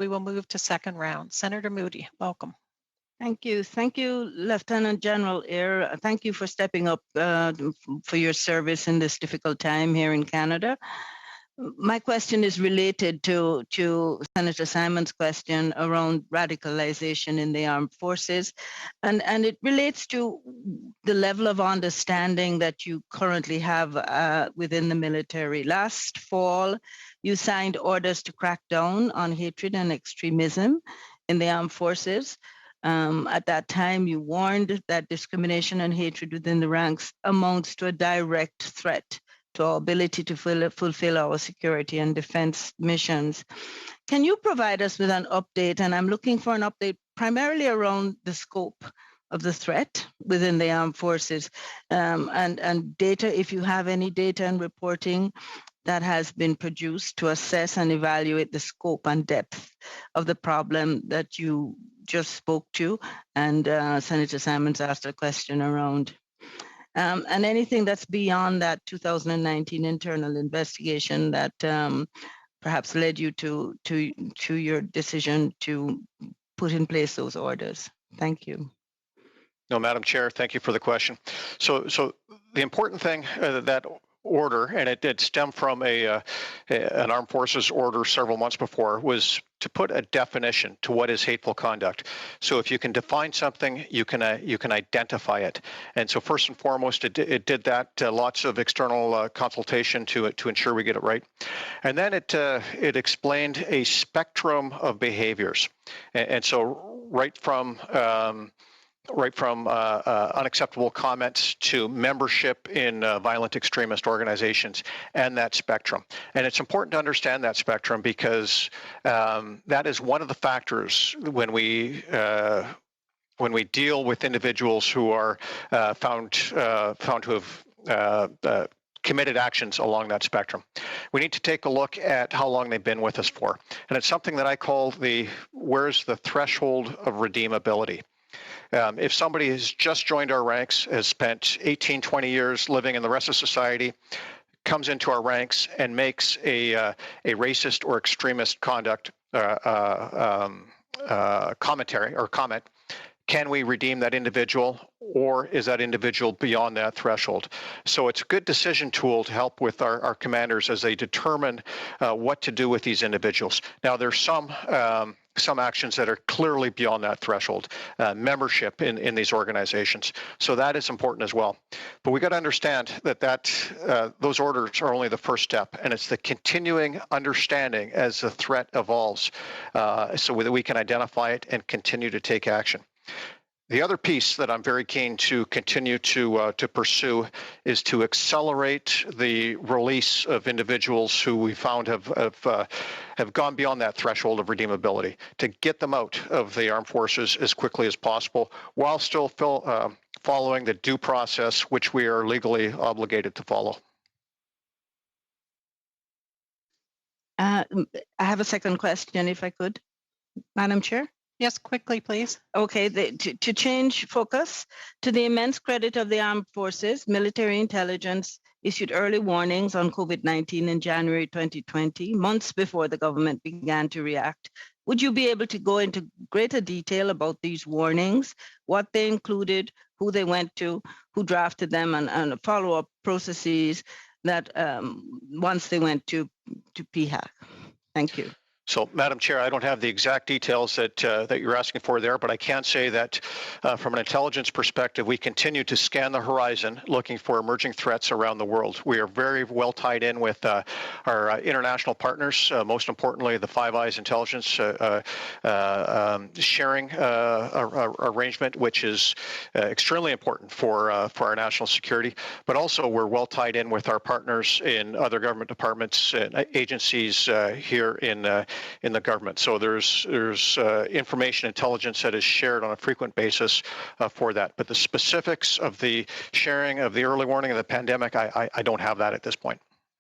We will move to second round. Senator Moody, welcome. Thank you. Thank you, Lieutenant-General Eyre. Thank you for stepping up for your service in this difficult time here in Canada. My question is related to Senator Simon's question around radicalization in the armed forces, and it relates to the level of understanding that you currently have within the military. Last fall, you signed orders to crack down on hatred and extremism in the armed forces. At that time, you warned that discrimination and hatred within the ranks amounts to a direct threat to our ability to fulfill our security and defense missions. Can you provide us with an update? And I'm looking for an update primarily around the scope of the threat within the armed forces, and data, if you have any data and reporting that has been produced to assess and evaluate the scope and depth of the problem that you just spoke to, and Senator Simons asked a question around. And anything that's beyond that 2019 internal investigation that perhaps led you to your decision to put in place those orders. Thank you. No, Madam Chair, thank you for the question. So the important thing that order, and it did stem from an armed forces order several months before, was to put a definition to what is hateful conduct. So if you can define something, you can identify it. And so first and foremost, it did that. Lots of external consultation to ensure we get it right. And then it explained a spectrum of behaviors. And so right from unacceptable comments to membership in violent extremist organizations, and that spectrum. And it's important to understand that spectrum because that is one of the factors when we deal with individuals who are found to have committed actions along that spectrum. We need to take a look at how long they've been with us for. And it's something that I call where's the threshold of redeemability. If somebody has just joined our ranks, has spent 18, 20 years living in the rest of society, comes into our ranks and makes a racist or extremist conduct commentary or comment, can we redeem that individual, or is that individual beyond that threshold? So it's a good decision tool to help with our commanders as they determine what to do with these individuals. Now, there's some actions that are clearly beyond that threshold, membership in these organizations. So that is important as well. But we got to understand that those orders are only the first step, and it's the continuing understanding as the threat evolves, so that we can identify it and continue to take action. The other piece that I'm very keen to continue to pursue is to accelerate the release of individuals who we found have gone beyond that threshold of redeemability, to get them out of the armed forces as quickly as possible, while still following the due process which we are legally obligated to follow. I have a second question, if I could, Madam Chair. Yes, quickly, please. Okay, to change focus, to the immense credit of the armed forces, military intelligence issued early warnings on COVID-19 in January 2020, months before the government began to react. Would you be able to go into greater detail about these warnings, what they included, who they went to, who drafted them, and follow-up processes that once they went to PHAC? Thank you. So, Madam Chair, I don't have the exact details that you're asking for there, but I can say that from an intelligence perspective, we continue to scan the horizon looking for emerging threats around the world. We are very well tied in with our international partners, most importantly, the Five Eyes intelligence sharing arrangement, which is extremely important for our national security. But also, we're well tied in with our partners in other government departments and agencies here in the government. So there's information intelligence that is shared on a frequent basis for that. But the specifics of the sharing of the early warning of the pandemic, I don't have that at this point.